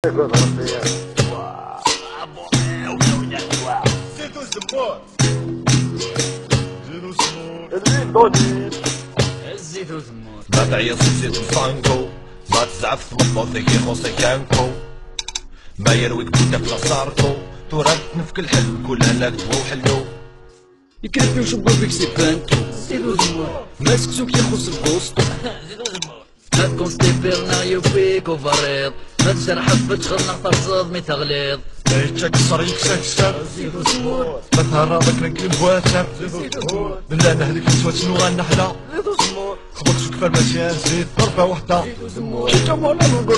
زيت والزمور الزيت والزمور ما تعيط زيت الفانكو، ما تزعف تمطو ذيك يخوصي كانكو، ما يرويك بودا في لاساركو، تورات تنفك الحل كلها لاك تبغو حلو. يكرفي وشبر فيك سي بانتو زيت والزمور ماسكسوك يخص البوسطو زيت والزمور ما تكون ستيفيرنايو فيك وفريض ما تجرح بتشغل نقطة صاد مي تغليظ ما يتكسر يكسكسر زيت والزمور ما تهربك نكلم بواتر زيت والزمور بالله نهلك نسوى شنو غنحلا زيت والزمور خبطت شو كفر ماشي زيت ضربة وحدة زيت والزمور كي تمونا نقول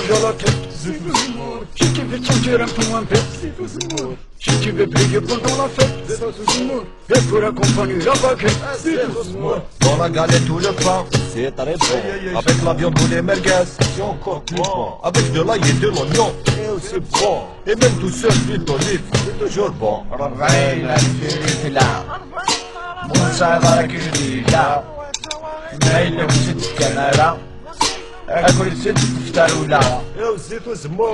زيت والزمور شتي في تشانجيرا متوان في زيت والزمور شتي في بليجي بلدو لا فيت زيت والزمور يفورا كومباني لا باكيت زيت والزمور dans la galette ou le pain, c'est très bon avec la viande ou les merguez, c'est encore plus bon avec de l'ail et de l'oignon, et aussi bon et même tout seul l'huile d'olive, c'est toujours bon ربعين الفلفلة مسافرة كرديلة مايلة وست كنالة أكل ست فتاولة يا زيت والزمور